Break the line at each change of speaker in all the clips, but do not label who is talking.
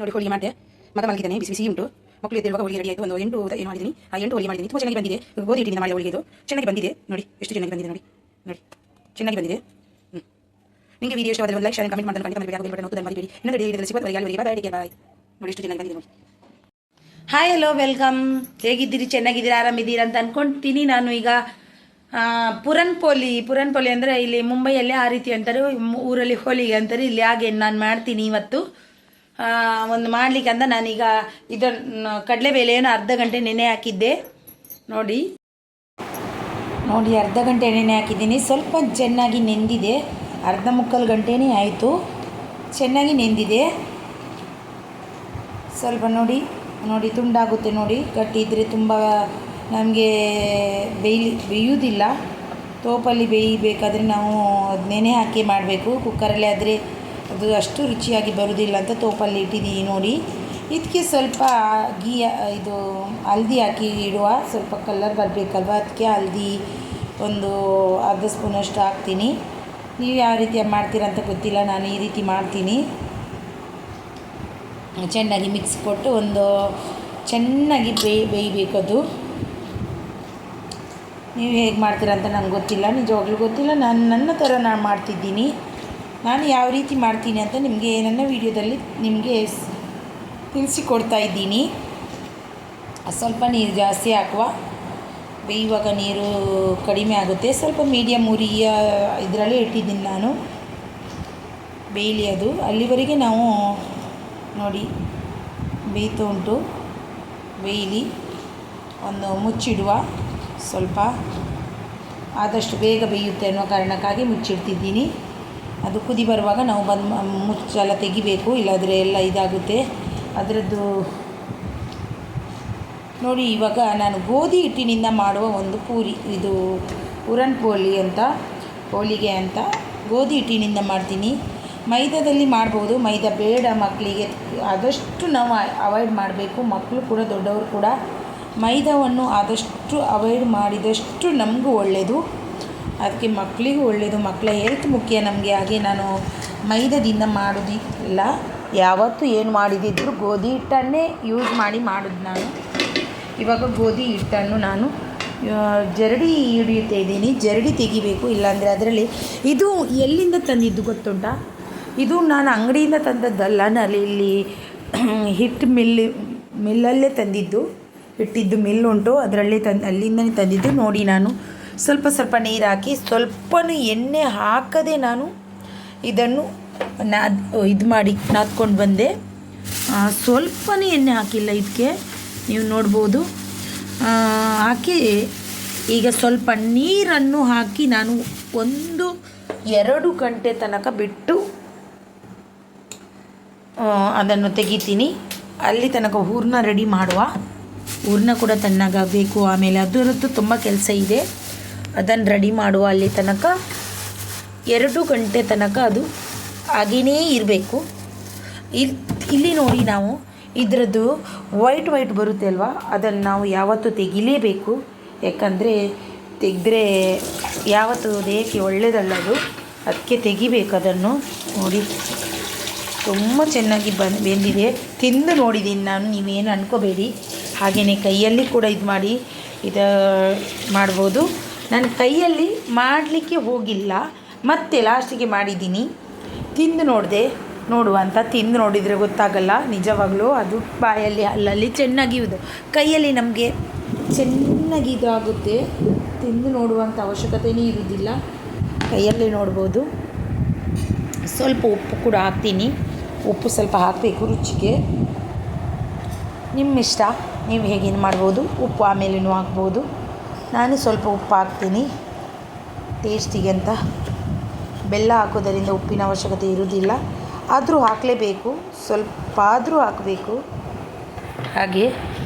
ನೋಡಿ ಹೋಳಿಗೆ ಮಾಡಿದೆ ಮತ್ತೆ ಮಲಗಿದ್ದಾನೆ. ಬಿಸಿ ಬಿಸಿ ಉಂಟು. ಮಕ್ಕಳು ಎದ್ದೇಳುವಾಗ ಹೋಳಿಗೆ ರೆಡಿ ಆಯಿತು. ಒಂದು 8 ಏನು ಮಾಡಿದ್ದೀನಿ. ಆ 8 ಹೋಳಿಗೆ ಮಾಡಿದ್ದೀನಿ. ತುಂಬ ಚೆನ್ನಾಗಿ ಬಂದಿದೆ. ಗೋಧಿ ಹಿಟ್ಟಿನಿಂದ ಮಾಡಿದ ಹೋಳಿಗೆ ಇದು ಚೆನ್ನಾಗಿ ಬಂದಿದೆ. ನೋಡಿ ಎಷ್ಟು ಚೆನ್ನಾಗಿ ಬಂದಿದೆ. ನೋಡಿ ಚೆನ್ನಾಗಿ ಬಂದಿದೆ. ನಿಮಗೆ ವಿಡಿಯೋ ಇಷ್ಟವಾದರೆ ಒಂದು ಲೈಕ್ ಶೇರ್ ಕಮೆಂಟ್ ಮಾಡೋಣ. ಖಂಡಿತ ಬೆಲ್ ಬಟನ್ ಒತ್ತುವುದನ್ನು ಮರಿಬೇಡಿ. ಇನ್ನೊಂದು ವಿಡಿಯೋದಲ್ಲಿ ಸಿಗುವವರೆಗೆ ಬಾಯ್. ನೋಡಿ ಎಷ್ಟು ಚೆನ್ನಾಗಿ ಬಂದಿದೆ ನೋಡಿ.
Hi hello welcome. ಹೇಗಿದ್ದೀರಿ? ಚೆನ್ನಾಗಿದ್ದೀರಾ? ಆರಾಮಿದ್ದೀರಾ ಅಂತ ಅಂದ್ಕೊಳ್ತೀನಿ. ನಾನು ಈಗ ಪುರನ್ಪೋಲಿ ಅಂದರೆ ಇಲ್ಲಿ ಮುಂಬೈಯಲ್ಲಿ ಆ ರೀತಿ ಅಂತಾರೆ, ಊರಲ್ಲಿ ಹೋಳಿಗೆ ಅಂತಾರೆ. ಇಲ್ಲಿ ಹಾಗೆ ನಾನು ಮಾಡ್ತೀನಿ ಇವತ್ತು. ಒಂದು ಮಾಡಲಿಕ್ಕೆ ಅಂತ ನಾನೀಗ ಇದನ್ನು ಕಡಲೆಬೇಳೆಯನ್ನು ಅರ್ಧ ಗಂಟೆ ನೆನೆ ಹಾಕಿದ್ದೆ. ನೋಡಿ ಅರ್ಧ ಗಂಟೆ ನೆನೆ ಹಾಕಿದ್ದೀನಿ. ಸ್ವಲ್ಪ ಚೆನ್ನಾಗಿ ನೆಂದಿದೆ. ಅರ್ಧ ಮುಕ್ಕಾಲು ಗಂಟೆನೇ ಆಯಿತು. ಚೆನ್ನಾಗಿ ನೆಂದಿದೆ. ಸ್ವಲ್ಪ ನೋಡಿ ತುಂಡಾಗುತ್ತೆ. ನೋಡಿ ಗಟ್ಟಿ ಇದ್ದರೆ ತುಂಬ ನಮಗೆ ಬೇಯುವುದಿಲ್ಲ. ತೋಪಲ್ಲಿ ಬೇಯಬೇಕಾದ್ರೆ ನಾವು ಅದು ನೆನೆ ಹಾಕಿ ಮಾಡಬೇಕು. ಕುಕ್ಕರಲ್ಲಿ ಆದರೆ ಅದು ಅಷ್ಟು ರುಚಿಯಾಗಿ ಬರುವುದಿಲ್ಲ ಅಂತ ತೋಪಲ್ಲಿ ಇಟ್ಟಿದ್ದೀನಿ. ನೋಡಿ ಇದಕ್ಕೆ ಸ್ವಲ್ಪ ಇದು ಹಲ್ದಿ ಹಾಕಿ ಇಡುವ. ಸ್ವಲ್ಪ ಕಲರ್ ಬರಬೇಕಲ್ವ, ಅದಕ್ಕೆ ಹಲ್ದಿ ಒಂದು ಅರ್ಧ ಸ್ಪೂನಷ್ಟು ಹಾಕ್ತೀನಿ. ನೀವು ಯಾವ ರೀತಿ ಮಾಡ್ತೀರಾ ಅಂತ ಗೊತ್ತಿಲ್ಲ, ನಾನು ಈ ರೀತಿ ಮಾಡ್ತೀನಿ. ಚೆನ್ನಾಗಿ ಮಿಕ್ಸ್ ಕೊಟ್ಟು ಒಂದು ಚೆನ್ನಾಗಿ ಬೇಯಬೇಕು. ಅದು ನೀವು ಹೇಗೆ ಮಾಡ್ತೀರಾ ಅಂತ ನನಗೆ ಗೊತ್ತಿಲ್ಲ, ನಿಜವಾಗ್ಲೂ ಗೊತ್ತಿಲ್ಲ. ನನ್ನ ಥರ ನಾನು ಮಾಡ್ತಿದ್ದೀನಿ. ನಾನು ಯಾವ ರೀತಿ ಮಾಡ್ತೀನಿ ಅಂತ ನಿಮಗೆ ನನ್ನ ವಿಡಿಯೋದಲ್ಲಿ ನಿಮಗೆ ತಿಳಿಸಿಕೊಡ್ತಾ ಇದ್ದೀನಿ. ಸ್ವಲ್ಪ ನೀರು ಜಾಸ್ತಿ ಹಾಕುವ. ಬೇಯುವಾಗ ನೀರು ಕಡಿಮೆ ಆಗುತ್ತೆ. ಸ್ವಲ್ಪ ಮೀಡಿಯಮ್ ಉರಿಯ ಇದರಲ್ಲಿ ಇಟ್ಟಿದ್ದೀನಿ ನಾನು. ಬೇಯಲಿ ಅದು. ಅಲ್ಲಿವರೆಗೆ ನಾವು ನೋಡಿ ಬೇಯ್ತಾ ಉಂಟು. ಬೇಯಲಿ. ಒಂದು ಮುಚ್ಚಿಡುವ. ಸ್ವಲ್ಪ ಆದಷ್ಟು ಬೇಗ ಬೇಯುತ್ತೆ ಅನ್ನೋ ಕಾರಣಕ್ಕಾಗಿ ಮುಚ್ಚಿಡ್ತಿದ್ದೀನಿ. ಅದು ಕುದಿ ಬರುವಾಗ ನಾವು ಮುಚ್ಚೆಲ್ಲ ತೆಗಿಬೇಕು, ಇಲ್ಲಾಂದರೆ ಎಲ್ಲ ಇದಾಗುತ್ತೆ ಅದರದ್ದು. ನೋಡಿ ಇವಾಗ ನಾನು ಗೋಧಿ ಹಿಟ್ಟಿನಿಂದ ಮಾಡುವ ಒಂದು ಇದು ಪುರನ್ಪೋಲಿ ಅಂತ, ಹೋಳಿಗೆ ಅಂತ ಗೋಧಿ ಹಿಟ್ಟಿನಿಂದ ಮಾಡ್ತೀನಿ. ಮೈದಾದಲ್ಲಿ ಮಾಡ್ಬೋದು. ಮೈದಾ ಬೇಡ ಮಕ್ಕಳಿಗೆ, ಆದಷ್ಟು ನಾವು ಅವಾಯ್ಡ್ ಮಾಡಬೇಕು. ಮಕ್ಕಳು ಕೂಡ ದೊಡ್ಡವರು ಕೂಡ ಮೈದಾವನ್ನು ಆದಷ್ಟು ಅವಾಯ್ಡ್ ಮಾಡಿದಷ್ಟು ನಮಗೂ ಒಳ್ಳೆಯದು. ಅದಕ್ಕೆ ಮಕ್ಕಳಿಗೂ ಒಳ್ಳೆಯದು. ಮಕ್ಕಳ ಹೆಲ್ತ್ ಮುಖ್ಯ ನಮಗೆ. ಹಾಗೆ ನಾನು ಮೈದಾದಿಂದ ಮಾಡೋದಿಲ್ಲ. ಯಾವತ್ತೂ ಏನು ಮಾಡಿದಿದ್ರು ಗೋಧಿ ಹಿಟ್ಟನ್ನೇ ಯೂಸ್ ಮಾಡಿ ಮಾಡೋದು ನಾನು. ಇವಾಗ ಗೋಧಿ ಹಿಟ್ಟನ್ನು ನಾನು ಜರಡಿ ಹಿಡಿಯುತ್ತಾ ಇದ್ದೀನಿ. ಜರಡಿ ತೆಗಿಬೇಕು, ಇಲ್ಲಾಂದರೆ ಅದರಲ್ಲಿ ಇದು ಎಲ್ಲಿಂದ ತಂದಿದ್ದು ಗೊತ್ತುಂಟಾ? ಇದು ನಾನು ಅಂಗಡಿಯಿಂದ ತಂದದ್ದಲ್ಲ. ನಾನು ಇಲ್ಲಿ ಹಿಟ್ಟು ಮಿಲ್ಲಲ್ಲೇ ತಂದಿದ್ದು. ಹಿಟ್ಟಿದ್ದು ಮಿಲ್ ಉಂಟು, ಅದರಲ್ಲಿ ಅಲ್ಲಿಂದಲೇ ತಂದಿದ್ದು. ನೋಡಿ ನಾನು ಸ್ವಲ್ಪ ನೀರು ಹಾಕಿ ಸ್ವಲ್ಪನೂ ಎಣ್ಣೆ ಹಾಕದೆ ನಾನು ಇದನ್ನು ನಾದ್ಕೊಂಡು ಬಂದೆ. ಸ್ವಲ್ಪನೂ ಎಣ್ಣೆ ಹಾಕಿಲ್ಲ ಇದಕ್ಕೆ, ನೀವು ನೋಡ್ಬೋದು. ಹಾಕಿ ಈಗ ಸ್ವಲ್ಪ ನೀರನ್ನು ಹಾಕಿ ನಾನು 1-2 ಗಂಟೆ ತನಕ ಬಿಟ್ಟು ಅದನ್ನು ತೆಗಿತೀನಿ. ಅಲ್ಲಿ ತನಕ ಹೂರಣ ರೆಡಿ ಮಾಡುವ. ಹೂರಣ ಕೂಡ ತಣ್ಣಗಾಗಬೇಕು. ಆಮೇಲೆ ಅದರದ್ದು ತುಂಬ ಕೆಲಸ ಇದೆ, ಅದನ್ನು ರೆಡಿ ಮಾಡುವ. ಅಲ್ಲಿ ತನಕ 2 ಗಂಟೆ ತನಕ ಅದು ಹಾಗೆಯೇ ಇರಬೇಕು. ಇಲ್ಲಿ ನೋಡಿ ನಾವು ಇದರದ್ದು ವೈಟ್ ಬರುತ್ತೆ ಅಲ್ವಾ, ಅದನ್ನು ನಾವು ಯಾವತ್ತೂ ತೆಗಿಲೇಬೇಕು. ಯಾಕಂದರೆ ತೆಗೆದ್ರೆ ಯಾವತ್ತೂ ದೇಹಕ್ಕೆ ಒಳ್ಳೆಯದಲ್ಲ ಅದು. ಅದಕ್ಕೆ ತೆಗಿಬೇಕು ಅದನ್ನು. ನೋಡಿ ತುಂಬ ಚೆನ್ನಾಗಿ ಬೆಂದಿದೆ. ತಿಂದು ನೋಡಿದ್ದೀನಿ ನಾನು, ನೀವೇನು ಅಂದ್ಕೋಬೇಡಿ. ಹಾಗೆಯೇ ಕೈಯಲ್ಲಿ ಕೂಡ ಮಾಡ್ಬೋದು. ನಾನು ಕೈಯಲ್ಲಿ ಮಾಡಲಿಕ್ಕೆ ಹೋಗಿಲ್ಲ, ಮತ್ತೆ ಲಾಸ್ಟಿಗೆ ಮಾಡಿದ್ದೀನಿ. ತಿಂದು ತಿಂದು ನೋಡಿದರೆ ಗೊತ್ತಾಗಲ್ಲ ನಿಜವಾಗಲೂ. ಅದು ಬಾಯಲ್ಲಿ ಅಲ್ಲಲ್ಲಿ ಚೆನ್ನಾಗಿ ಕೈಯಲ್ಲಿ ನಮಗೆ ಚೆನ್ನಾಗಿ ಇದಾಗುತ್ತೆ. ತಿಂದು ನೋಡುವಂಥ ಅವಶ್ಯಕತೆಯೇ ಇರುವುದಿಲ್ಲ, ಕೈಯಲ್ಲೇ ನೋಡ್ಬೋದು. ಸ್ವಲ್ಪ ಉಪ್ಪು ಕೂಡ ಹಾಕ್ತೀನಿ. ಉಪ್ಪು ಸ್ವಲ್ಪ ಹಾಕಬೇಕು ರುಚಿಗೆ, ನಿಮ್ಮ ಇಷ್ಟ. ನೀವು ಹೇಗೇನು ಮಾಡ್ಬೋದು. ಉಪ್ಪು ಆಮೇಲೇನೂ ಹಾಕ್ಬೋದು. ನಾನು ಸ್ವಲ್ಪ ಉಪ್ಪು ಹಾಕ್ತೀನಿ ಟೇಸ್ಟಿಗೆ ಅಂತ. ಬೆಲ್ಲ ಹಾಕೋದರಿಂದ ಉಪ್ಪಿನ ಅವಶ್ಯಕತೆ ಇರುವುದಿಲ್ಲ, ಆದರೂ ಹಾಕಲೇಬೇಕು. ಸ್ವಲ್ಪ ಆದರೂ ಹಾಕಬೇಕು. ಹಾಗೆ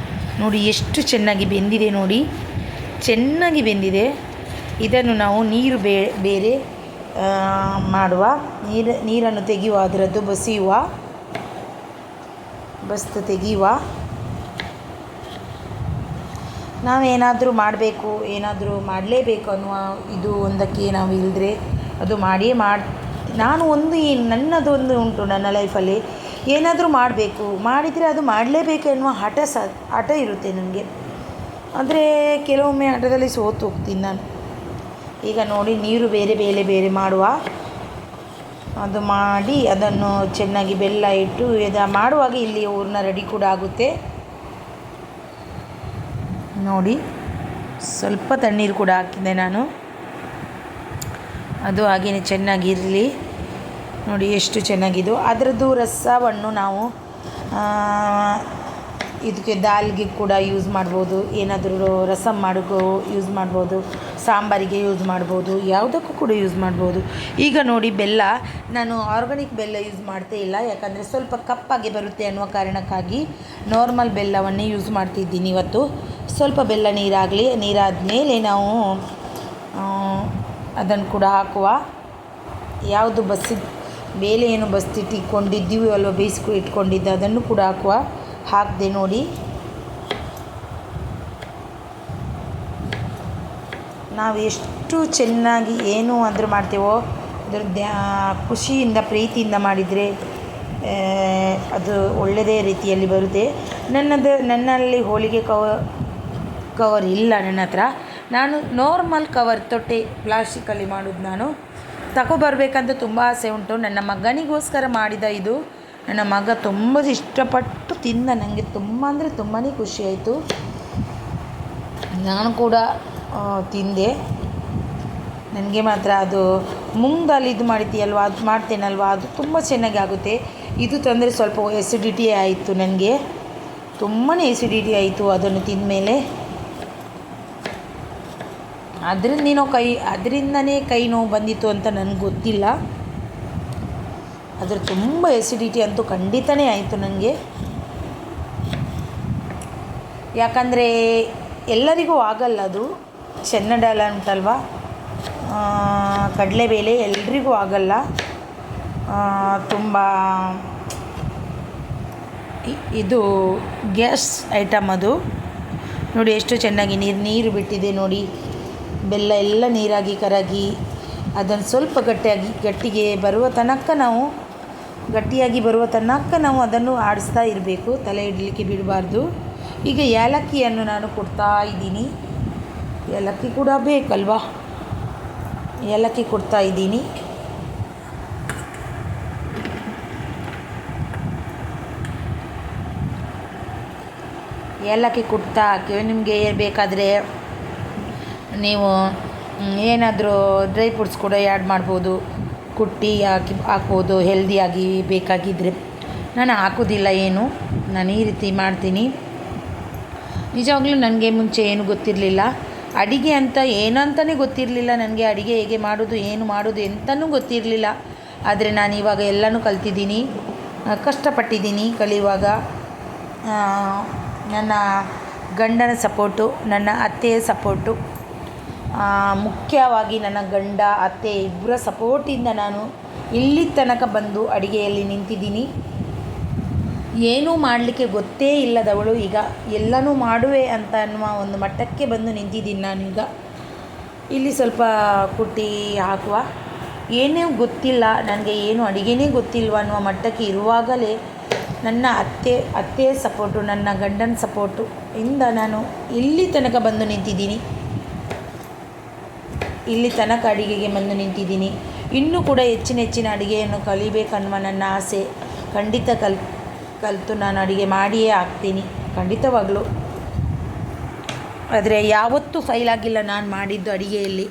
ನೋಡಿ ಎಷ್ಟು ಚೆನ್ನಾಗಿ ಬೆಂದಿದೆ. ನೋಡಿ ಚೆನ್ನಾಗಿ ಬೆಂದಿದೆ. ಇದನ್ನು ನಾವು ನೀರು ಬೇರೆ ಮಾಡುವ. ನೀರನ್ನು ತೆಗೆಯುವ, ಅದರದ್ದು ಬಸ್ತು ತೆಗೆಯುವ. ನಾವೇನಾದರೂ ಮಾಡಬೇಕು, ಏನಾದರೂ ಮಾಡಲೇಬೇಕು ಅನ್ನುವ ಇದು ಒಂದಕ್ಕೆ ನಾವು ಇಲ್ಲದ್ರೆ ಅದು ನಾನು ನನ್ನದೊಂದು ಉಂಟು ನನ್ನ ಲೈಫಲ್ಲಿ. ಏನಾದರೂ ಮಾಡಬೇಕು, ಮಾಡಿದರೆ ಅದು ಮಾಡಲೇಬೇಕು ಎನ್ನುವ ಹಠ ಇರುತ್ತೆ ನನಗೆ. ಆದರೆ ಕೆಲವೊಮ್ಮೆ ಹಠದಲ್ಲಿ ಸೋತು ಹೋಗ್ತೀನಿ ನಾನು. ಈಗ ನೋಡಿ ನೀರು ಬೇರೆ ಬೇರೆ ಮಾಡುವ, ಅದು ಮಾಡಿ ಅದನ್ನು ಚೆನ್ನಾಗಿ ಬೆಲ್ಲ ಇಟ್ಟು ಮಾಡುವಾಗ ಇಲ್ಲಿ ಹೂರ್ಣ ರೆಡಿ ಕೂಡ ಆಗುತ್ತೆ. ನೋಡಿ ಸ್ವಲ್ಪ ತಣ್ಣೀರು ಕೂಡ ಹಾಕಿದ್ದೆ ನಾನು, ಅದು ಹಾಗೆಯೇ ಚೆನ್ನಾಗಿರಲಿ. ನೋಡಿ ಎಷ್ಟು ಚೆನ್ನಾಗಿದ್ದು. ಅದರದ್ದು ರಸವನ್ನು ನಾವು ಇದಕ್ಕೆ ದಾಲ್ಗೆ ಕೂಡ ಯೂಸ್ ಮಾಡ್ಬೋದು, ಏನಾದರೂ ರಸಮ್ ಮಾಡೋಕ್ಕೂ ಯೂಸ್ ಮಾಡ್ಬೋದು, ಸಾಂಬಾರಿಗೆ ಯೂಸ್ ಮಾಡ್ಬೋದು, ಯಾವುದಕ್ಕೂ ಕೂಡ ಯೂಸ್ ಮಾಡ್ಬೋದು. ಈಗ ನೋಡಿ ಬೆಲ್ಲ ನಾನು ಆರ್ಗಾನಿಕ್ ಬೆಲ್ಲ ಯೂಸ್ ಮಾಡ್ತಾ ಇಲ್ಲ, ಯಾಕಂದರೆ ಸ್ವಲ್ಪ ಕಪ್ಪಾಗಿ ಬರುತ್ತೆ ಅನ್ನುವ ಕಾರಣಕ್ಕಾಗಿ ನಾರ್ಮಲ್ ಬೆಲ್ಲವನ್ನೇ ಯೂಸ್ ಮಾಡ್ತಿದ್ದೀನಿ ಇವತ್ತು. ಸ್ವಲ್ಪ ಬೆಲ್ಲ ನೀರಾದ ಮೇಲೆ ನಾವು ಅದನ್ನು ಕೂಡ ಹಾಕುವ. ಯಾವುದು ಬೇಳೆ ಏನು ಇಟ್ಕೊಂಡಿದ್ದೀವಿ ಅಲ್ವ, ಇಟ್ಕೊಂಡಿದ್ದೆ ಅದನ್ನು ಕೂಡ ಹಾಕಿದೆ ನೋಡಿ. ನಾವು ಎಷ್ಟು ಚೆನ್ನಾಗಿ ಏನು ಅಂದರೂ ಮಾಡ್ತೇವೋ ಅದ್ರ ಖುಷಿಯಿಂದ ಪ್ರೀತಿಯಿಂದ ಮಾಡಿದರೆ ಅದು ಒಳ್ಳೆಯದೇ ರೀತಿಯಲ್ಲಿ ಬರುತ್ತೆ. ನನ್ನಲ್ಲಿ ಹೋಳಿಗೆ ಕವರ್ ಇಲ್ಲ ನನ್ನ ಹತ್ರ. ನಾನು ನಾರ್ಮಲ್ ಕವರ್ ತೊಟ್ಟೆ ಪ್ಲಾಸ್ಟಿಕಲ್ಲಿ ಮಾಡೋದು. ನಾನು ತಗೊಬರ್ಬೇಕಂತ ತುಂಬ ಆಸೆ ಉಂಟು. ನನ್ನ ಮಗನಿಗೋಸ್ಕರ ಮಾಡಿದ ಇದು. ನನ್ನ ಮಗ ತುಂಬ ಇಷ್ಟಪಟ್ಟು ತಿಂದ. ನನಗೆ ತುಂಬ ಅಂದರೆ ತುಂಬಾ ಖುಷಿಯಾಯಿತು. ನಾನು ಕೂಡ ತಿಂದೆ. ನನಗೆ ಮಾತ್ರ ಅದು ಮುಂಗಲ್ಲಿ ಇದು ಮಾಡಿದ್ದೀಯಲ್ವ, ಅದು ಮಾಡ್ತೇನಲ್ವ, ಅದು ತುಂಬ ಚೆನ್ನಾಗಿ ಆಗುತ್ತೆ. ಇದು ತಂದರೆ ಸ್ವಲ್ಪ ಎಸಿಡಿಟಿ ಆಯಿತು ನನಗೆ, ತುಂಬಾ ಎಸಿಡಿಟಿ ಆಯಿತು ಅದನ್ನು ತಿಂದಮೇಲೆ. ಅದರಿಂದನೇ ಕೈ ನೋವು ಬಂದಿತ್ತು ಅಂತ ನನಗೆ ಗೊತ್ತಿಲ್ಲ. ಅದ್ರ ತುಂಬ ಎಸಿಡಿಟಿ ಅಂತೂ ಖಂಡಿತನೇ ಆಯಿತು ನನಗೆ. ಯಾಕಂದರೆ ಎಲ್ಲರಿಗೂ ಆಗಲ್ಲ ಅದು. ಚೆನ್ನಡಾಲ ಉಂಟಲ್ವ, ಕಡಲೆಬೇಳೆ ಎಲ್ರಿಗೂ ಆಗಲ್ಲ. ತುಂಬ ಇದು ಗ್ಯಾಸ್ ಐಟಮ್ ಅದು. ನೋಡಿ ಎಷ್ಟು ಚೆನ್ನಾಗಿ ನೀರು ಬಿಟ್ಟಿದೆ ನೋಡಿ. ಬೆಲ್ಲ ಎಲ್ಲ ನೀರಾಗಿ ಕರಗಿ ಅದನ್ನು ಸ್ವಲ್ಪ ಗಟ್ಟಿಯಾಗಿ ಬರುವ ತನಕ ನಾವು ಅದನ್ನು ಆಡಿಸ್ತಾ ಇರಬೇಕು, ತಲೆ ಇಡಲಿಕ್ಕೆ ಬಿಡಬಾರ್ದು. ಈಗ ಏಲಕ್ಕಿಯನ್ನು ನಾನು ಕೊಡ್ತಾ ಇದ್ದೀನಿ. ಏಲಕ್ಕಿ ಕೂಡ ಬೇಕಲ್ವಾ, ಏಲಕ್ಕಿ ಕೊಡ್ತಾ ಇದ್ದೀನಿ. ಏಲಕ್ಕಿ ಕೊಡ್ತಾ ನಿಮಗೆ ಬೇಕಾದರೆ ನೀವು ಏನಾದರೂ ಡ್ರೈ ಫ್ರೂಟ್ಸ್ ಕೂಡ ಆ್ಯಡ್ ಮಾಡ್ಬೋದು, ಕುಟ್ಟಿ ಹಾಕ್ಬೋದು ಹೆಲ್ದಿಯಾಗಿ ಬೇಕಾಗಿದ್ದರೆ. ನಾನು ಹಾಕೋದಿಲ್ಲ ಏನು, ನಾನು ಈ ರೀತಿ ಮಾಡ್ತೀನಿ. ನಿಜವಾಗ್ಲೂ ನನಗೆ ಮುಂಚೆ ಏನು ಗೊತ್ತಿರಲಿಲ್ಲ, ಅಡಿಗೆ ಅಂತ ಏನಂತಲೇ ಗೊತ್ತಿರಲಿಲ್ಲ ನನಗೆ. ಅಡಿಗೆ ಹೇಗೆ ಮಾಡೋದು, ಏನು ಮಾಡೋದು ಎಂತನೂ ಗೊತ್ತಿರಲಿಲ್ಲ. ಆದರೆ ನಾನು ಇವಾಗ ಎಲ್ಲನೂ ಕಲ್ತಿದ್ದೀನಿ, ಕಷ್ಟಪಟ್ಟಿದ್ದೀನಿ ಕಲಿಯುವಾಗ. ನನ್ನ ಗಂಡನ ಸಪೋರ್ಟು, ನನ್ನ ಅತ್ತೆಯ ಸಪೋರ್ಟು, ಮುಖ್ಯವಾಗಿ ನನ್ನ ಗಂಡ ಅತ್ತೆ ಇಬ್ಬರ ಸಪೋರ್ಟಿಂದ ನಾನು ಇಲ್ಲಿ ತನಕ ಬಂದು ಅಡುಗೆಯಲ್ಲಿ ನಿಂತಿದ್ದೀನಿ. ಏನೂ ಮಾಡಲಿಕ್ಕೆ ಗೊತ್ತೇ ಇಲ್ಲದವಳು ಈಗ ಎಲ್ಲನೂ ಮಾಡುವೆ ಅಂತ ಅನ್ನುವ ಒಂದು ಮಟ್ಟಕ್ಕೆ ಬಂದು ನಿಂತಿದ್ದೀನಿ ನಾನೀಗ. ಇಲ್ಲಿ ಸ್ವಲ್ಪ ಕುಟ್ಟಿ ಹಾಕುವ. ಏನೇ ಗೊತ್ತಿಲ್ಲ ನನಗೆ, ಏನು ಅಡುಗೆನೇ ಗೊತ್ತಿಲ್ವ ಅನ್ನುವ ಮಟ್ಟಕ್ಕೆ ಇರುವಾಗಲೇ ನನ್ನ ಅತ್ತೆಯ ಸಪೋರ್ಟು, ನನ್ನ ಗಂಡನ ಸಪೋರ್ಟು ಇಂದ ನಾನು ಇಲ್ಲಿ ತನಕ ಬಂದು ನಿಂತಿದ್ದೀನಿ. ಇಲ್ಲಿ ತನಕ ಅಡುಗೆಗೆ ಬಂದು ನಿಂತಿದ್ದೀನಿ. ಇನ್ನೂ ಕೂಡ ಹೆಚ್ಚಿನ ಅಡುಗೆಯನ್ನು ಕಲಿಬೇಕನ್ನುವ ನನ್ನ ಆಸೆ. ಖಂಡಿತ ಕಲಿತು ನಾನು ಅಡುಗೆ ಮಾಡಿಯೇ ಹಾಕ್ತೀನಿ ಖಂಡಿತವಾಗಲೂ. ಆದರೆ ಯಾವತ್ತೂ ಫೈಲ್ ಆಗಿಲ್ಲ ನಾನು ಮಾಡಿದ್ದು ಅಡುಗೆಯಲ್ಲಿ.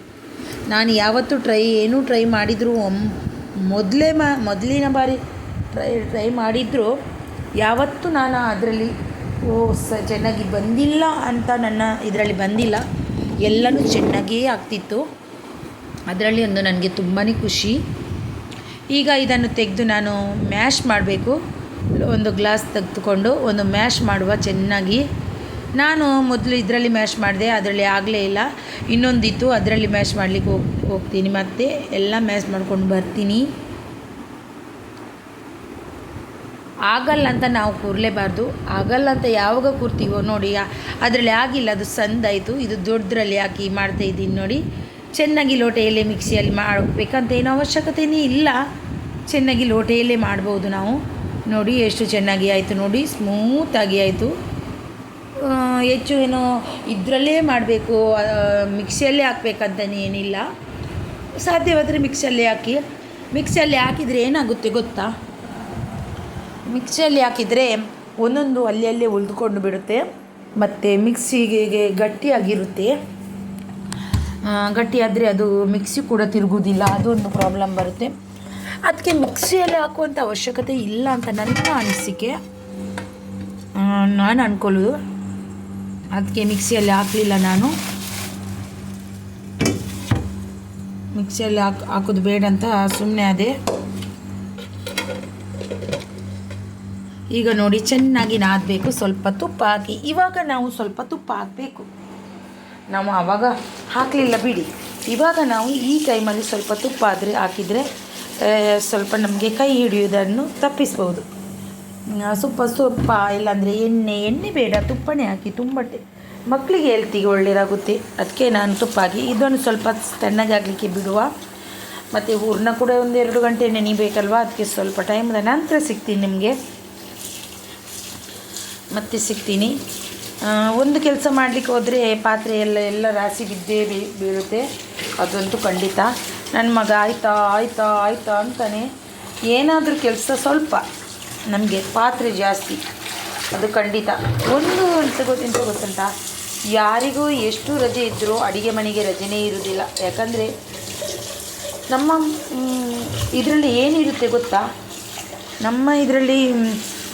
ನಾನು ಯಾವತ್ತೂ ಟ್ರೈ ಮಾಡಿದರೂ ಮೊದಲಿನ ಬಾರಿ ಟ್ರೈ ಮಾಡಿದರೂ ಯಾವತ್ತೂ ನಾನು ಅದರಲ್ಲಿ ಚೆನ್ನಾಗಿ ಬಂದಿಲ್ಲ ಅಂತ ನನ್ನ ಇದರಲ್ಲಿ ಬಂದಿಲ್ಲ. ಎಲ್ಲನೂ ಚೆನ್ನಾಗಿಯೇ ಆಗ್ತಿತ್ತು. ಅದರಲ್ಲಿ ಒಂದು ನನಗೆ ತುಂಬಾ ಖುಷಿ. ಈಗ ಇದನ್ನು ತೆಗೆದು ನಾನು ಮ್ಯಾಶ್ ಮಾಡಬೇಕು. ಒಂದು ಗ್ಲಾಸ್ ತೆಗೆದುಕೊಂಡು ಒಂದು ಮ್ಯಾಶ್ ಮಾಡುವ ಚೆನ್ನಾಗಿ. ನಾನು ಮೊದಲು ಇದರಲ್ಲಿ ಮ್ಯಾಶ್ ಮಾಡಿದೆ, ಅದರಲ್ಲಿ ಆಗಲೇ ಇಲ್ಲ. ಇನ್ನೊಂದಿತ್ತು, ಅದರಲ್ಲಿ ಮ್ಯಾಶ್ ಮಾಡಲಿಕ್ಕೆ ಹೋಗ್ತೀನಿ. ಮತ್ತು ಎಲ್ಲ ಮ್ಯಾಶ್ ಮಾಡ್ಕೊಂಡು ಬರ್ತೀನಿ. ಆಗಲ್ಲ ಅಂತ ನಾವು ಕೂರಲೇಬಾರ್ದು. ಆಗಲ್ಲ ಅಂತ ಯಾವಾಗ ಕೂರ್ತೀವೋ ನೋಡಿ, ಅದರಲ್ಲಿ ಆಗಿಲ್ಲ, ಅದು ಸಂದಾಯಿತು. ಇದು ದೊಡ್ಡದ್ರಲ್ಲಿ ಹಾಕಿ ಮಾಡ್ತಾಯಿದ್ದೀನಿ ನೋಡಿ. ಚೆನ್ನಾಗಿ ಲೋಟೆಯಲ್ಲೇ ಮಿಕ್ಸಿಯಲ್ಲಿ ಮಾಡಬೇಕಂತ ಏನೂ ಅವಶ್ಯಕತೆಯೇ ಇಲ್ಲ. ಚೆನ್ನಾಗಿ ಲೋಟೆಯಲ್ಲೇ ಮಾಡ್ಬೋದು ನಾವು. ನೋಡಿ ಎಷ್ಟು ಚೆನ್ನಾಗಿ ಆಯಿತು ನೋಡಿ, ಸ್ಮೂತಾಗಿ ಆಯಿತು. ಹೆಚ್ಚು ಏನು ಇದರಲ್ಲೇ ಮಾಡಬೇಕು, ಮಿಕ್ಸಿಯಲ್ಲೇ ಹಾಕ್ಬೇಕಂತಲೇ ಏನಿಲ್ಲ. ಸಾಧ್ಯವಾದರೆ ಮಿಕ್ಸಿಯಲ್ಲೇ ಹಾಕಿ. ಮಿಕ್ಸಿಯಲ್ಲಿ ಹಾಕಿದರೆ ಏನಾಗುತ್ತೆ ಗೊತ್ತಾ, ಮಿಕ್ಸಿಯಲ್ಲಿ ಹಾಕಿದರೆ ಒಂದೊಂದು ಅಲ್ಲೇ ಉಳಿದುಕೊಂಡು ಬಿಡುತ್ತೆ, ಮತ್ತು ಮಿಕ್ಸಿಗೆ ಗಟ್ಟಿಯಾಗಿರುತ್ತೆ. ಗಟ್ಟಿಯಾದರೆ ಅದು ಮಿಕ್ಸಿ ಕೂಡ ತಿರುಗೋದಿಲ್ಲ, ಅದೊಂದು ಪ್ರಾಬ್ಲಮ್ ಬರುತ್ತೆ. ಅದಕ್ಕೆ ಮಿಕ್ಸಿಯಲ್ಲಿ ಹಾಕುವಂಥ ಅವಶ್ಯಕತೆ ಇಲ್ಲ ಅಂತ ನನ್ನ ಅನಿಸಿಕೆ, ನಾನು ಅಂದ್ಕೊಳ್ಳೋದು. ಅದಕ್ಕೆ ಮಿಕ್ಸಿಯಲ್ಲಿ ಹಾಕಲಿಲ್ಲ ನಾನು. ಮಿಕ್ಸಿಯಲ್ಲಿ ಹಾಕೋದು ಬೇಡ ಅಂತ ಸುಮ್ಮನೆ ಅದೇ. ಈಗ ನೋಡಿ ಚೆನ್ನಾಗಿ ನಾದಬೇಕು. ಸ್ವಲ್ಪ ತುಪ್ಪ ಹಾಕಿ, ಇವಾಗ ನಾವು ಸ್ವಲ್ಪ ತುಪ್ಪ ಹಾಕಬೇಕು. ನಾವು ಆವಾಗ ಹಾಕಲಿಲ್ಲ ಬಿಡಿ, ಇವಾಗ ನಾವು ಈ ಟೈಮಲ್ಲಿ ಸ್ವಲ್ಪ ತುಪ್ಪ ಹಾಕಿದರೆ ಸ್ವಲ್ಪ ನಮಗೆ ಕೈ ಹಿಡಿಯೋದನ್ನು ತಪ್ಪಿಸ್ಬೋದು. ತುಪ್ಪ ಇಲ್ಲಾಂದರೆ ಎಣ್ಣೆ ಬೇಡ, ತುಪ್ಪನೇ ಹಾಕಿ. ತುಂಬ ಮಕ್ಕಳಿಗೆ ಹೆಲ್ತಿಗೆ ಒಳ್ಳೆಯದಾಗುತ್ತೆ. ಅದಕ್ಕೆ ನಾನು ತುಪ್ಪ ಹಾಕಿ ಇದನ್ನು ಸ್ವಲ್ಪ ತಣ್ಣಗೆ ಆಗಲಿಕ್ಕೆ ಬಿಡುವ. ಮತ್ತು ಹೂರಣ ಕೂಡ 1-2 ಗಂಟೆ ನೆನಿಬೇಕಲ್ವ, ಅದಕ್ಕೆ ಸ್ವಲ್ಪ ಟೈಮದ ನಂತರ ಸಿಗ್ತೀನಿ ನಿಮಗೆ, ಮತ್ತೆ ಸಿಗ್ತೀನಿ. ಒಂದು ಕೆಲಸ ಮಾಡಲಿಕ್ಕೆ ಹೋದರೆ ಪಾತ್ರೆ ಎಲ್ಲ ರಾಶಿ ಬಿದ್ದೇ ಬೀಳುತ್ತೆ, ಅದಂತೂ ಖಂಡಿತ. ನನ್ನ ಮಗ ಆಯ್ತಾ ಅಂತಾನೆ ಏನಾದರೂ ಕೆಲಸ ಸ್ವಲ್ಪ ನಮಗೆ ಪಾತ್ರೆ ಜಾಸ್ತಿ, ಅದು ಖಂಡಿತ. ಎಂತ ಗೊತ್ತುಂಟ, ಯಾರಿಗೂ ಎಷ್ಟು ರಜೆ ಇದ್ದರೂ ಅಡುಗೆ ಮನೆಗೆ ರಜೆನೇ ಇರೋದಿಲ್ಲ. ಯಾಕಂದರೆ ನಮ್ಮ ಇದರಲ್ಲಿ ಏನಿರುತ್ತೆ ಗೊತ್ತಾ, ನಮ್ಮ ಇದರಲ್ಲಿ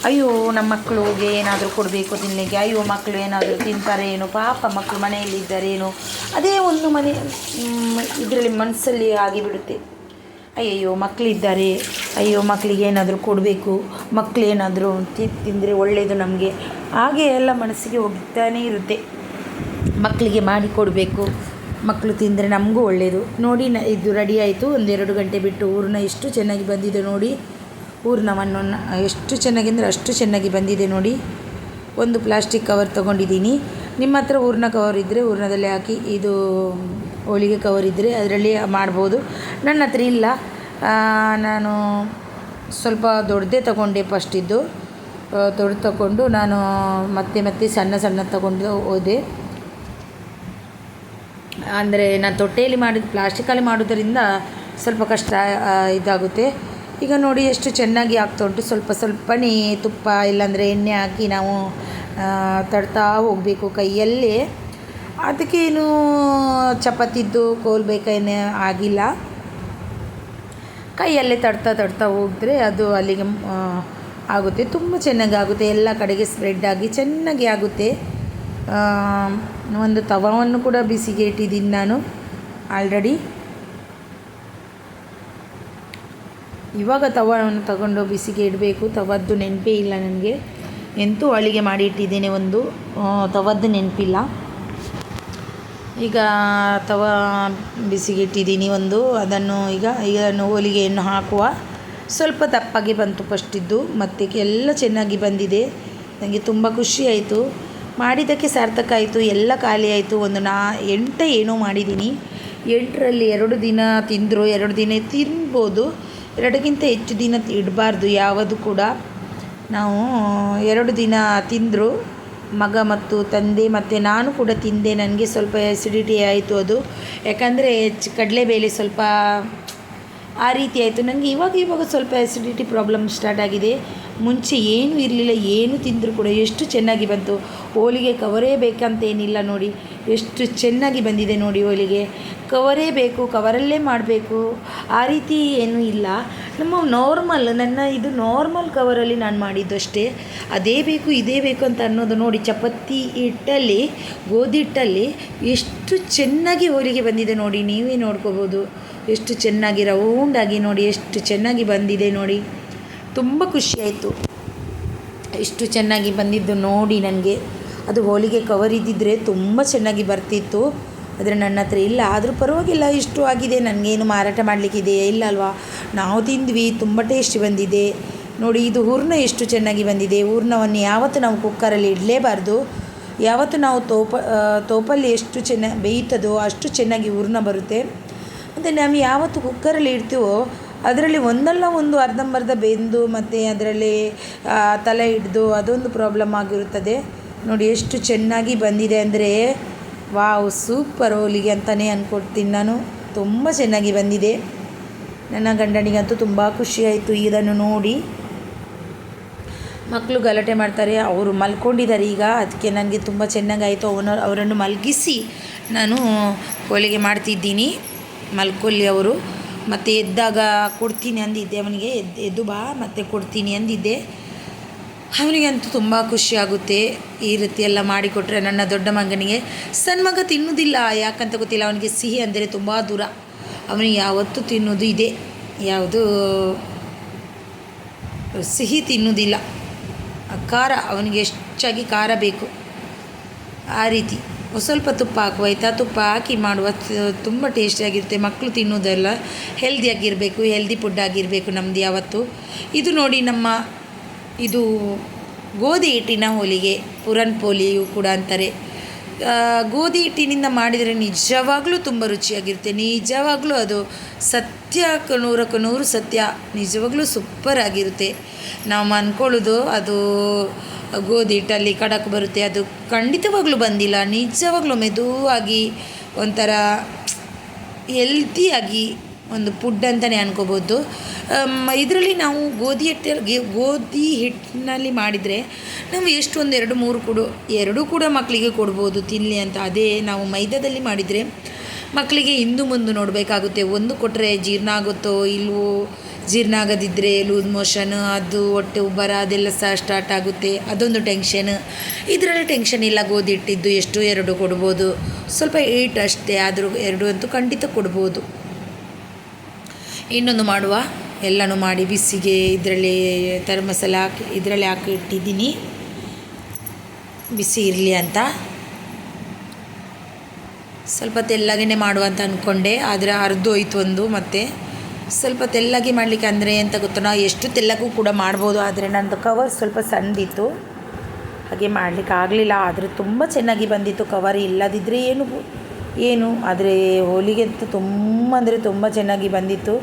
ಅಯ್ಯೋ ನಮ್ಮ ಮಕ್ಕಳಿಗೆ ಏನಾದರೂ ಕೊಡಬೇಕು ತಿನ್ನಲಿಕ್ಕೆ, ಅಯ್ಯೋ ಮಕ್ಕಳು ಏನಾದರೂ ತಿಂತಾರೇನೋ, ಪಾಪ ಮಕ್ಕಳು ಮನೆಯಲ್ಲಿದ್ದಾರೇನೋ, ಅದೇ ಒಂದು ಇದರಲ್ಲಿ ಮನಸ್ಸಲ್ಲಿ ಆಗಿಬಿಡುತ್ತೆ. ಅಯ್ಯಯ್ಯೋ ಮಕ್ಕಳಿದ್ದಾರೆ, ಅಯ್ಯೋ ಮಕ್ಕಳಿಗೆ ಏನಾದರೂ ಕೊಡಬೇಕು, ಮಕ್ಕಳೇನಾದರೂ ತಿಂದರೆ ಒಳ್ಳೆಯದು ನಮಗೆ, ಹಾಗೆ ಎಲ್ಲ ಮನಸ್ಸಿಗೆ ಹೋಗ್ತಾನೇ ಇರುತ್ತೆ. ಮಕ್ಕಳಿಗೆ ಮಾಡಿ ಕೊಡಬೇಕು, ಮಕ್ಕಳು ತಿಂದರೆ ನಮಗೂ ಒಳ್ಳೆಯದು. ನೋಡಿ ಇದು ರೆಡಿ ಆಯಿತು. 1-2 ಗಂಟೆ ಬಿಟ್ಟು ಹೂರಣ ಎಷ್ಟು ಚೆನ್ನಾಗಿ ಬಂದಿದೆ ನೋಡಿ. ಹೂರಣವನ್ನು ಎಷ್ಟು ಚೆನ್ನಾಗಿ ಅಂದರೆ ಅಷ್ಟು ಚೆನ್ನಾಗಿ ಬಂದಿದೆ ನೋಡಿ. ಒಂದು ಪ್ಲಾಸ್ಟಿಕ್ ಕವರ್ ತೊಗೊಂಡಿದ್ದೀನಿ. ನಿಮ್ಮ ಹತ್ರ ಹೂರಣ ಕವರ್ ಇದ್ದರೆ ಹೂರಣದಲ್ಲಿ ಹಾಕಿ, ಇದು ಹೋಳಿಗೆ ಕವರ್ ಇದ್ದರೆ ಅದರಲ್ಲಿ ಮಾಡ್ಬೋದು. ನನ್ನ ಹತ್ರ ಇಲ್ಲ, ನಾನು ಸ್ವಲ್ಪ ದೊಡ್ಡದೇ ತಗೊಂಡೆ. ಫಸ್ಟಿದ್ದು ದೊಡ್ಡ ತಗೊಂಡು ನಾನು ಮತ್ತೆ ಸಣ್ಣ ತಗೊಂಡು ಹೋದೆ. ಅಂದರೆ ನಾನು ತೊಟ್ಟೆಯಲ್ಲಿ ಪ್ಲಾಸ್ಟಿಕಲ್ಲಿ ಮಾಡೋದರಿಂದ ಸ್ವಲ್ಪ ಕಷ್ಟ ಇದಾಗುತ್ತೆ. ಈಗ ನೋಡಿ ಎಷ್ಟು ಚೆನ್ನಾಗಿ ಆಗ್ತಾ ಉಂಟು. ಸ್ವಲ್ಪನೇ ತುಪ್ಪ ಇಲ್ಲಾಂದರೆ ಎಣ್ಣೆ ಹಾಕಿ ನಾವು ತಡ್ತಾ ಹೋಗಬೇಕು ಕೈಯಲ್ಲೇ. ಅದಕ್ಕೇನು ಚಪಾತಿದ್ದು ಕೋಲ್ಬೇಕೇನೇ ಆಗಿಲ್ಲ, ಕೈಯಲ್ಲೇ ತಡ್ತಾ ಹೋದರೆ ಅದು ಅಲ್ಲಿಗೆ ಆಗುತ್ತೆ. ತುಂಬ ಚೆನ್ನಾಗಿ ಆಗುತ್ತೆ, ಎಲ್ಲ ಕಡೆಗೆ ಸ್ಪ್ರೆಡ್ ಆಗಿ ಚೆನ್ನಾಗಿ ಆಗುತ್ತೆ. ಒಂದು ತವವನ್ನು ಕೂಡ ಬಿಸಿಗೆ ಇಟ್ಟಿದ್ದೀನಿ ನಾನು ಆಲ್ರೆಡಿ. ಇವಾಗ ತವವನ್ನು ತಗೊಂಡು ಬಿಸಿಗೆ ಇಡಬೇಕು. ತವದ್ದು ನೆನಪೇ ಇಲ್ಲ ನನಗೆ, ಎಂತೂ ಅಳಿಗೆ ಮಾಡಿ ಇಟ್ಟಿದ್ದೇನೆ, ಒಂದು ತವದ್ದು ನೆನಪಿಲ್ಲ. ಈಗ ತವ ಬಿಸಿಗೆ ಇಟ್ಟಿದ್ದೀನಿ ಒಂದು, ಅದನ್ನು ಈಗ ಹೋಳಿಗೆಯನ್ನು ಹಾಕುವ. ಸ್ವಲ್ಪ ದಪ್ಪಾಗಿ ಬಂತು ಫಸ್ಟಿದ್ದು, ಮತ್ತು ಎಲ್ಲ ಚೆನ್ನಾಗಿ ಬಂದಿದೆ. ನನಗೆ ತುಂಬ ಖುಷಿ ಆಯಿತು, ಮಾಡಿದ್ದಕ್ಕೆ ಸಾರ್ಥಕ ಆಯಿತು. ಎಲ್ಲ ಖಾಲಿ ಆಯಿತು. 8 ಏನೋ ಮಾಡಿದ್ದೀನಿ. 8ರಲ್ಲಿ 2 ದಿನ ತಿಂದರು, 2 ದಿನ ತಿನ್ಬೋದು. 2ಕ್ಕಿಂತ ಹೆಚ್ಚು ದಿನ ಇಡಬಾರ್ದು ಯಾವುದು ಕೂಡ. ನಾವು 2 ದಿನ ತಿಂದರು, ಮಗ ಮತ್ತು ತಂದೆ ಮತ್ತು ನಾನು ಕೂಡ ತಿಂದೆ. ನನಗೆ ಸ್ವಲ್ಪ ಎಸಿಡಿಟಿ ಆಯಿತು ಅದು, ಯಾಕಂದರೆ ಕಡಲೆಬೇಳೆ ಸ್ವಲ್ಪ ಆ ರೀತಿ ಆಯಿತು ನನಗೆ. ಇವಾಗ ಸ್ವಲ್ಪ ಎಸಿಡಿಟಿ ಪ್ರಾಬ್ಲಮ್ ಸ್ಟಾರ್ಟ್ ಆಗಿದೆ. ಮುಂಚೆ ಏನೂ ಇರಲಿಲ್ಲ, ಏನು ತಿಂದರೂ ಕೂಡ ಎಷ್ಟು ಚೆನ್ನಾಗಿ ಬಂತು. ಹೋಳಿಗೆ ಕವರೇ ಬೇಕಂತೇನಿಲ್ಲ ನೋಡಿ, ಎಷ್ಟು ಚೆನ್ನಾಗಿ ಬಂದಿದೆ ನೋಡಿ. ಹೋಳಿಗೆ ಕವರೇ ಬೇಕು, ಕವರಲ್ಲೇ ಮಾಡಬೇಕು ಆ ರೀತಿ ಏನೂ ಇಲ್ಲ. ನಮ್ಮ ಇದು ನಾರ್ಮಲ್ ಕವರಲ್ಲಿ ನಾನು ಮಾಡಿದ್ದು ಅಷ್ಟೇ. ಅದೇ ಬೇಕು ಇದೇ ಬೇಕು ಅಂತ ಅನ್ನೋದು ನೋಡಿ. ಚಪಾತಿ ಹಿಟ್ಟಲ್ಲಿ, ಗೋಧಿ ಹಿಟ್ಟಲ್ಲಿ ಎಷ್ಟು ಚೆನ್ನಾಗಿ ಹೋಳಿಗೆ ಬಂದಿದೆ ನೋಡಿ, ನೀವೇ ನೋಡ್ಕೋಬೋದು. ಎಷ್ಟು ಚೆನ್ನಾಗಿ ರೌಂಡಾಗಿ ನೋಡಿ, ಎಷ್ಟು ಚೆನ್ನಾಗಿ ಬಂದಿದೆ ನೋಡಿ. ತುಂಬ ಖುಷಿಯಾಯಿತು ಇಷ್ಟು ಚೆನ್ನಾಗಿ ಬಂದಿದ್ದು ನೋಡಿ ನನಗೆ. ಅದು ಹೋಳಿಗೆ ಕವರ್ ಇದ್ದಿದ್ದರೆ ತುಂಬ ಚೆನ್ನಾಗಿ ಬರ್ತಿತ್ತು, ಆದರೆ ನನ್ನ ಹತ್ರ ಇಲ್ಲ. ಆದರೂ ಪರವಾಗಿಲ್ಲ, ಇಷ್ಟು ಆಗಿದೆ, ನನಗೇನು ಮಾರಾಟ ಮಾಡಲಿಕ್ಕಿದೆಯೇ ಇಲ್ಲ ಅಲ್ವಾ. ನಾವು ತಿಂದ್ವಿ, ತುಂಬ ಟೇಸ್ಟಿ ಬಂದಿದೆ ನೋಡಿ. ಇದು ಹೂರಣ ಎಷ್ಟು ಚೆನ್ನಾಗಿ ಬಂದಿದೆ. ಹೂರಣವನ್ನು ಯಾವತ್ತೂ ನಾವು ಕುಕ್ಕರಲ್ಲಿ ಇಡಲೇಬಾರ್ದು. ಯಾವತ್ತೂ ನಾವು ತೋಪಲ್ಲಿ ಎಷ್ಟು ಚೆನ್ನಾಗಿ ಬೇಯುತ್ತದೋ ಅಷ್ಟು ಚೆನ್ನಾಗಿ ಹೂರಣ ಬರುತ್ತೆ. ಮತ್ತು ನಾವು ಯಾವತ್ತು ಕುಕ್ಕರಲ್ಲಿ ಇಡ್ತೀವೋ ಅದರಲ್ಲಿ ಒಂದಲ್ಲ ಒಂದು ಅರ್ಧಂಬರ್ಧ ಬೆಂದು ಮತ್ತು ಅದರಲ್ಲಿ ತಲೆ ಹಿಡ್ದು ಅದೊಂದು ಪ್ರಾಬ್ಲಮ್ ಆಗಿರುತ್ತದೆ. ನೋಡಿ ಎಷ್ಟು ಚೆನ್ನಾಗಿ ಬಂದಿದೆ ಅಂದರೆ ವಾವ್, ಸೂಪರ್ ಹೋಳಿಗೆ ಅಂತಲೇ ಅಂದ್ಕೊಡ್ತೀನಿ ನಾನು. ತುಂಬ ಚೆನ್ನಾಗಿ ಬಂದಿದೆ. ನನ್ನ ಗಂಡನಿಗಂತೂ ತುಂಬ ಖುಷಿಯಾಯಿತು ಇದನ್ನು ನೋಡಿ. ಮಕ್ಕಳು ಗಲಾಟೆ ಮಾಡ್ತಾರೆ, ಅವರು ಮಲ್ಕೊಂಡಿದ್ದಾರೆ ಈಗ, ಅದಕ್ಕೆ ನನಗೆ ತುಂಬ ಚೆನ್ನಾಗಾಯಿತು. ಅವರನ್ನು ಮಲಗಿಸಿ ನಾನು ಹೋಳಿಗೆ ಮಾಡ್ತಿದ್ದೀನಿ. ಮಲ್ಕೊಳ್ಳಿ ಅವರು, ಮತ್ತು ಎದ್ದಾಗ ಕೊಡ್ತೀನಿ ಅಂದಿದ್ದೆ ಅವನಿಗೆ. ಎದ್ದು ಬಾ ಮತ್ತು ಕೊಡ್ತೀನಿ ಅಂದಿದ್ದೆ. ಅವನಿಗಂತೂ ತುಂಬ ಖುಷಿಯಾಗುತ್ತೆ ಈ ರೀತಿ ಎಲ್ಲ ಮಾಡಿಕೊಟ್ರೆ. ನನ್ನ ದೊಡ್ಡ ಮಗನಿಗೆ, ಸಣ್ಣ ಮಗ ತಿನ್ನೋದಿಲ್ಲ, ಯಾಕಂತ ಗೊತ್ತಿಲ್ಲ, ಅವನಿಗೆ ಸಿಹಿ ಅಂದರೆ ತುಂಬ ದೂರ. ಅವನಿಗೆ ಯಾವತ್ತೂ ತಿನ್ನೋದು ಇದೆ, ಯಾವುದು ಸಿಹಿ ತಿನ್ನೋದಿಲ್ಲ. ಖಾರ, ಅವನಿಗೆ ಹೆಚ್ಚಾಗಿ ಖಾರ ಬೇಕು. ಆ ರೀತಿ ಸ್ವಲ್ಪ ತುಪ್ಪ ಹಾಕುವ ಆಯಿತಾ. ತುಪ್ಪ ಹಾಕಿ ಮಾಡುವ, ತುಂಬ ಟೇಸ್ಟಿಯಾಗಿರುತ್ತೆ. ಮಕ್ಕಳು ತಿನ್ನೋದೆಲ್ಲ ಹೆಲ್ದಿಯಾಗಿರಬೇಕು, ಹೆಲ್ದಿ ಫುಡ್ ಆಗಿರಬೇಕು ನಮ್ಮದು ಯಾವತ್ತು. ಇದು ನೋಡಿ, ಇದು ಗೋಧಿ ಹಿಟ್ಟಿನ ಹೋಳಿಗೆ, ಪುರನ್ ಪೋಲಿಯು ಕೂಡ ಅಂತಾರೆ. ಗೋಧಿ ಹಿಟ್ಟಿನಿಂದ ಮಾಡಿದರೆ ನಿಜವಾಗ್ಲೂ ತುಂಬ ರುಚಿಯಾಗಿರುತ್ತೆ. ನಿಜವಾಗ್ಲೂ ಅದು ಸತ್ಯಕ್ಕೆ 100% ಸತ್ಯ. ನಿಜವಾಗ್ಲೂ ಸೂಪರ್ ಆಗಿರುತ್ತೆ. ನಾವು ಅಂದ್ಕೊಳ್ಳೋದು ಅದು ಗೋಧಿ ಹಿಟ್ಟಲ್ಲಿ ಕಡಕ್ ಬರುತ್ತೆ, ಅದು ಖಂಡಿತವಾಗ್ಲೂ ಬಂದಿಲ್ಲ. ನಿಜವಾಗ್ಲೂ ಮೆದುವಾಗಿ ಒಂಥರ ಹೆಲ್ತಿಯಾಗಿ ಒಂದು ಫುಡ್ ಅಂತಲೇ ಅನ್ಕೋಬೋದು. ಇದರಲ್ಲಿ ನಾವು ಗೋಧಿ ಹಿಟ್ಟಿನಲ್ಲಿ ಮಾಡಿದರೆ ನಾವು ಎಷ್ಟು ಒಂದು 2-3 ಎರಡೂ ಕೂಡ ಮಕ್ಕಳಿಗೆ ಕೊಡ್ಬೋದು ತಿನ್ನಲಿ ಅಂತ. ಅದೇ ನಾವು ಮೈದಾದಲ್ಲಿ ಮಾಡಿದರೆ ಮಕ್ಕಳಿಗೆ ಹಿಂದು ಮುಂದೆ ನೋಡಬೇಕಾಗುತ್ತೆ. ಒಂದು ಕೊಟ್ಟರೆ ಜೀರ್ಣ ಆಗುತ್ತೋ ಇಲ್ವೋ, ಜೀರ್ಣ ಆಗೋದಿದ್ದರೆ ಲೂಸ್ ಮೋಷನ್, ಅದು ಹೊಟ್ಟೆ ಉಬ್ಬರ ಅದೆಲ್ಲ ಸಹ ಸ್ಟಾರ್ಟ್ ಆಗುತ್ತೆ. ಅದೊಂದು ಟೆನ್ಷನ್. ಇದರಲ್ಲಿ ಟೆನ್ಷನ್ ಇಲ್ಲ. ಗೋಧಿ ಹಿಟ್ಟಿದ್ದು ಎಷ್ಟು 2 ಕೊಡ್ಬೋದು. ಸ್ವಲ್ಪ ಏಟ್ ಅಷ್ಟೇ, ಆದರೂ 2 ಅಂತೂ ಖಂಡಿತ ಕೊಡ್ಬೋದು. ಇನ್ನೊಂದು ಮಾಡುವ, ಎಲ್ಲನೂ ಮಾಡಿ ಬಿಸಿಗೆ ಇದರಲ್ಲಿ ಮಸಾಲೆ ಹಾಕಿ ಇದರಲ್ಲಿ ಹಾಕಿ ಇಟ್ಟಿದ್ದೀನಿ, ಬಿಸಿ ಇರಲಿ ಅಂತ. ಸ್ವಲ್ಪ ತೆಳ್ಳಗೇ ಮಾಡುವ ಅಂತ ಅಂದ್ಕೊಂಡೆ, ಆದರೆ ಅರ್ಧೋಯ್ತು ಒಂದು. ಮತ್ತು ಸ್ವಲ್ಪ ತೆಳ್ಳಗೆ ಮಾಡಲಿಕ್ಕೆ ಅಂದರೆ ಎಂತ ಗೊತ್ತಾ, ಎಷ್ಟು ತೆಳ್ಳಗೂ ಕೂಡ ಮಾಡ್ಬೋದು. ಆದರೆ ನನ್ನದು ಕವರ್ ಸ್ವಲ್ಪ ಸಣ್ಣದಿತ್ತು, ಹಾಗೆ ಮಾಡಲಿಕ್ಕೆ ಆಗಲಿಲ್ಲ. ಆದರೆ ತುಂಬ ಚೆನ್ನಾಗಿ ಬಂದಿತ್ತು. ಕವರ್ ಇಲ್ಲದಿದ್ದರೆ ಏನು ಆದರೆ ಹೋಳಿಗೆ ಅಂತೂ ತುಂಬ ಅಂದರೆ ತುಂಬ ಚೆನ್ನಾಗಿ ಬಂದಿತ್ತು.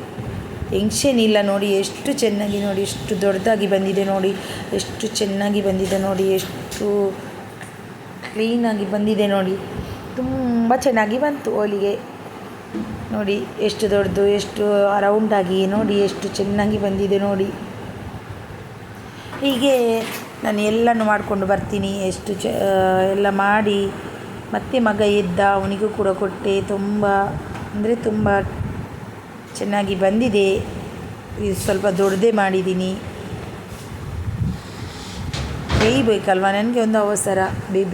ಟೆನ್ಷನ್ ಇಲ್ಲ. ನೋಡಿ ಎಷ್ಟು ಚೆನ್ನಾಗಿ, ನೋಡಿ ಎಷ್ಟು ದೊಡ್ಡದಾಗಿ ಬಂದಿದೆ, ನೋಡಿ ಎಷ್ಟು ಚೆನ್ನಾಗಿ ಬಂದಿದೆ, ನೋಡಿ ಎಷ್ಟು ಕ್ಲೀನಾಗಿ ಬಂದಿದೆ, ನೋಡಿ ತುಂಬ ಚೆನ್ನಾಗಿ ಬಂತು ಹೋಳಿಗೆ. ನೋಡಿ ಎಷ್ಟು ದೊಡ್ಡದು, ಎಷ್ಟು ರೌಂಡಾಗಿ, ನೋಡಿ ಎಷ್ಟು ಚೆನ್ನಾಗಿ ಬಂದಿದೆ ನೋಡಿ. ಹೀಗೆ ನಾನು ಎಲ್ಲನೂ ಮಾಡಿಕೊಂಡು ಬರ್ತೀನಿ. ಎಲ್ಲ ಮಾಡಿ ಮತ್ತೆ ಮಗ ಎದ್ದ, ಅವನಿಗೂ ಕೂಡ ಕೊಟ್ಟೆ. ತುಂಬ ಅಂದರೆ ತುಂಬ ಚೆನ್ನಾಗಿ ಬಂದಿದೆ. ಇದು ಸ್ವಲ್ಪ ದೊಡ್ಡದೇ ಮಾಡಿದ್ದೀನಿ. ಬೇಯಬೇಕಲ್ವ, ನನಗೆ ಒಂದು ಅವಸರ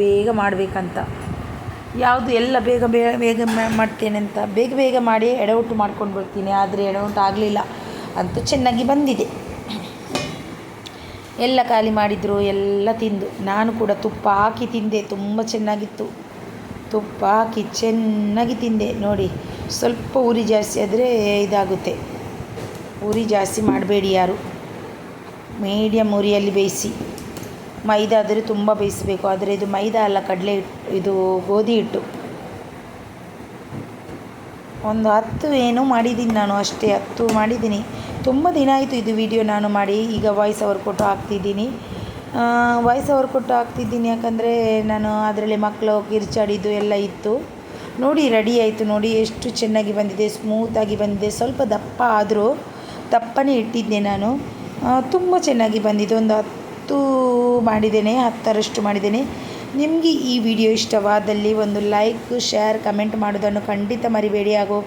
ಬೇಗ ಮಾಡಬೇಕಂತ. ಯಾವುದು ಎಲ್ಲ ಬೇಗ ಮಾಡ್ತೇನೆ ಅಂತ ಬೇಗ ಮಾಡಿ ಎಡವಟ್ಟು ಮಾಡ್ಕೊಂಡು ಬರ್ತೀನಿ. ಆದರೆ ಎಡವಟ್ಟು ಆಗಲಿಲ್ಲ, ಅಂತೂ ಚೆನ್ನಾಗಿ ಬಂದಿದೆ. ಎಲ್ಲ ಖಾಲಿ ಮಾಡಿದರು, ಎಲ್ಲ ತಿಂದು. ನಾನು ಕೂಡ ತುಪ್ಪ ಹಾಕಿ ತಿಂದೆ, ತುಂಬ ಚೆನ್ನಾಗಿತ್ತು. ತುಪ್ಪ ಹಾಕಿ ಚೆನ್ನಾಗಿ ತಿಂದೆ. ನೋಡಿ ಸ್ವಲ್ಪ ಉರಿ ಜಾಸ್ತಿ ಆದರೆ ಇದಾಗುತ್ತೆ. ಉರಿ ಜಾಸ್ತಿ ಮಾಡಬೇಡಿ ಯಾರು, ಮೀಡಿಯಮ್ ಉರಿಯಲ್ಲಿ ಬೇಯಿಸಿ. ಮೈದಾ ಆದರೆ ತುಂಬ ಬೇಯಿಸಬೇಕು. ಆದರೆ ಇದು ಮೈದಾ ಅಲ್ಲ, ಕಡಲೆ ಹಿಟ್ಟು, ಇದು ಗೋಧಿ ಹಿಟ್ಟು. ಒಂದು 10 ಏನೋ ಮಾಡಿದ್ದೀನಿ ನಾನು, ಅಷ್ಟೇ 10 ಮಾಡಿದ್ದೀನಿ. ತುಂಬ ದಿನ ಆಯಿತು ಇದು ವಿಡಿಯೋ ನಾನು ಮಾಡಿ. ಈಗ ವಾಯ್ಸ್ ಓವರ್ ಕೊಟ್ಟು ಹಾಕ್ತಿದ್ದೀನಿ. ಯಾಕಂದರೆ ನಾನು ಅದರಲ್ಲಿ ಮಕ್ಕಳು ಕಿರ್ಚಾಡಿದ್ದು ಎಲ್ಲ ಇತ್ತು. ನೋಡಿ ರೆಡಿ ಆಯಿತು. ನೋಡಿ ಎಷ್ಟು ಚೆನ್ನಾಗಿ ಬಂದಿದೆ, ಸ್ಮೂತಾಗಿ ಬಂದಿದೆ. ಸ್ವಲ್ಪ ದಪ್ಪ ಆದರೂ ದಪ್ಪನೇ ಇಟ್ಟಿದ್ದೆ ನಾನು. ತುಂಬ ಚೆನ್ನಾಗಿ ಬಂದಿದೆ. ಒಂದು 10 ಮಾಡಿದ್ದೇನೆ, 10ರಷ್ಟು ಮಾಡಿದ್ದೇನೆ. ನಿಮಗೆ ಈ ವಿಡಿಯೋ ಇಷ್ಟವಾದಲ್ಲಿ ಒಂದು ಲೈಕ್, ಶೇರ್, ಕಮೆಂಟ್ ಮಾಡೋದನ್ನು ಖಂಡಿತ ಮರಿಬೇಡಿ. ಹಾಗೂ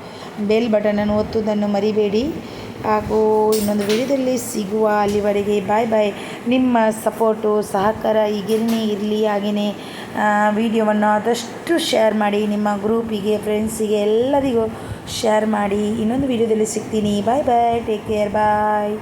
ಬೆಲ್ ಬಟನನ್ನು ಒತ್ತುವುದನ್ನು ಮರಿಬೇಡಿ. ಹಾಗೂ ಇನ್ನೊಂದು ವಿಡಿಯೋದಲ್ಲಿ ಸಿಗುವ. ಅಲ್ಲಿವರೆಗೆ ಬಾಯ್. ನಿಮ್ಮ ಸಪೋರ್ಟು, ಸಹಕಾರ ಹೀಗೇನೇ ಇರಲಿ. ಹಾಗೆಯೇ ವಿಡಿಯೋವನ್ನು ಆದಷ್ಟು ಶೇರ್ ಮಾಡಿ, ನಿಮ್ಮ ಗ್ರೂಪಿಗೆ, ಫ್ರೆಂಡ್ಸಿಗೆ ಎಲ್ಲರಿಗೂ ಶೇರ್ ಮಾಡಿ. ಇನ್ನೊಂದು ವಿಡಿಯೋದಲ್ಲಿ ಸಿಗ್ತೀನಿ. ಬಾಯ್. Take care. ಬಾಯ್.